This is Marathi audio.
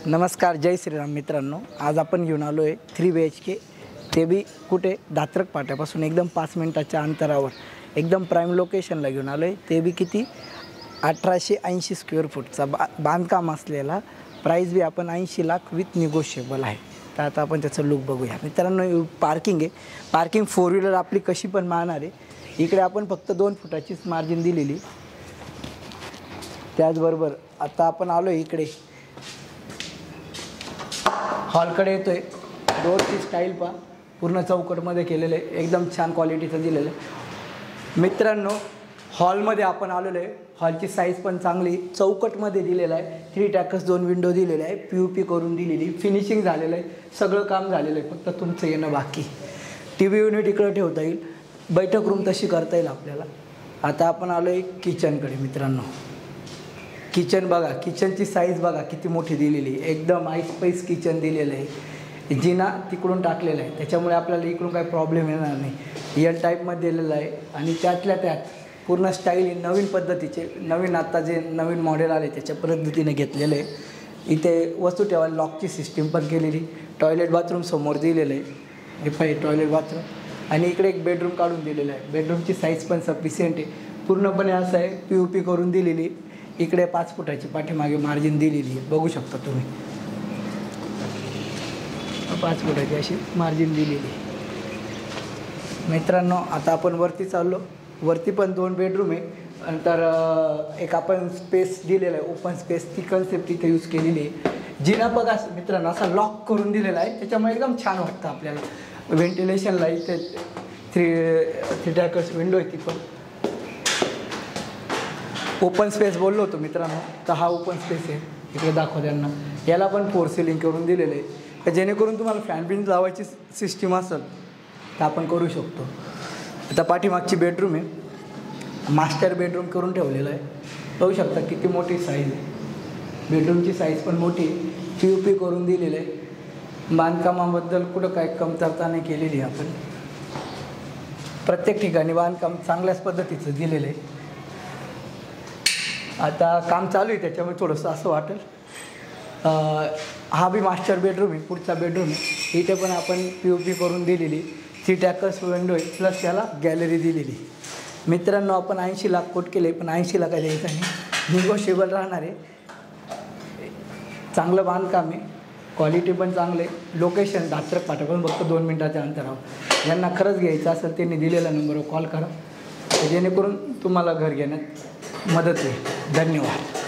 नमस्कार, जय श्रीराम मित्रांनो। आज आपण घेऊन आलो आहे 3 BHK, ते बी कुठे दात्रक पाट्यापासून एकदम 5 मिनिटाच्या अंतरावर एकदम प्राईम लोकेशनला घेऊन आलो आहे। ते बी किती 1880 स्क्वेअर फूटचा बांधकाम असलेला, प्राईस बी आपण 80 लाख विथ निगोशिएबल आहे। तर आता आपण त्याचं लुक बघूया मित्रांनो। पार्किंग आहे, पार्किंग 4 व्हीलर आपली कशी पण मारणार आहे। इकडे आपण फक्त 2 फुटाचीच मार्जिन दिलेली। त्याचबरोबर आता आपण आलो इकडे हॉलकडे येतोय। डोरची स्टाईल पहा, पूर्ण चौकटमध्ये केलेलं आहे, एकदम छान क्वालिटीचं दिलेलं आहे मित्रांनो। हॉलमध्ये आपण आलेलो आहे, हॉलची साईज पण चांगली चौकटमध्ये दिलेला आहे। 3 टॅकर्स 2 विंडो दिलेले आहे, POP करून दिलेली, फिनिशिंग झालेलं आहे, सगळं काम झालेलं आहे, फक्त तुमचं येणं बाकी। TV युनिट इकडे ठेवता येईल, बैठक रूम तशी करता येईल आपल्याला। आता आपण आलो आहे किचनकडे मित्रांनो। किचन बघा, किचनची साईज बघा किती मोठी दिलेली, एकदम आईस्पाईस किचन दिलेलं आहे। जिना तिकडून टाकलेला आहे, त्याच्यामुळे आपल्याला इकडून काही प्रॉब्लेम येणार नाही। एल टाईपमध्ये दिलेलं आहे आणि त्यातल्या त्यात पूर्ण स्टाईल नवीन पद्धतीचे, नवीन आता जे नवीन मॉडेल आले त्याच्या पद्धतीने घेतलेलं आहे। इथे वस्तू ठेवायला लॉकची सिस्टीम पण केलेली, टॉयलेट बाथरूम समोर दिलेलं आहे, हे टॉयलेट बाथरूम। आणि इकडे एक बेडरूम काढून दिलेलं आहे, बेडरूमची साईज पण सफिशियंट आहे, पूर्णपणे असं आहे POP करून दिलेली। इकडे 5 फुटाची पाठीमागे मार्जिन दिलेली आहे, बघू शकता तुम्ही, 5 फुटाची अशी मार्जिन दिलेली आहे मित्रांनो। आता आपण वरती चाललो, वरती पण 2 बेडरूम आहे, नंतर एक आपण स्पेस दिलेला आहे, ओपन स्पेस, ती कन्सेप्ट इथे यूज केलेली आहे। जिना बघा मित्रांनो, असा लॉक करून दिलेला आहे, त्याच्यामुळे एकदम छान वाटतं आपल्याला। व्हेंटिलेशनला इथे 3 टॅकर्स विंडो आहे, ती पण ओपन स्पेस बोललो होतो मित्रांनो, तर हा ओपन स्पेस आहे। इकडे दाखवा त्यांना, याला पण 4 सिलिंग करून दिलेलं आहे, तर जेणेकरून तुम्हाला फॅन बिन लावायची सिस्टीम असेल तर आपण करू शकतो। आता पाठीमागची बेडरूम आहे, मास्टर बेडरूम करून ठेवलेला आहे, बघू शकता किती मोठी साईज आहे। बेडरूमची साईज पण मोठी, POP करून दिलेलं आहे। बांधकामाबद्दल कुठं काय कमतरता नाही केलेली आहे आपण, प्रत्येक ठिकाणी बांधकाम चांगल्याच पद्धतीचं दिलेलं आहे। आता काम चालू आहे त्याच्यामुळे थोडंसं असं वाटेल। हा बी मास्टर बेडरूम आहे, पुढचा बेडरूम आहे, इथे पण आपण POP करून दिलेली, 3 टॅकर्स विंडो आहे, प्लस त्याला गॅलरी दिलेली। मित्रांनो आपण 80 लाख कोट केले, पण 80 लाख द्यायचं नाही, निगोशिएबल राहणार आहे। चांगलं बांधकाम आहे, क्वालिटी पण चांगलं आहे, लोकेशन दात्रक पाट्यापासून फक्त 2 मिनिटाच्या अंतरावर। यांना खरंच घ्यायचं असेल त्यांनी दिलेल्या नंबरवर कॉल करा, जेणेकरून तुम्हाला घर घेण्यात मदत होईल। धन्यवाद।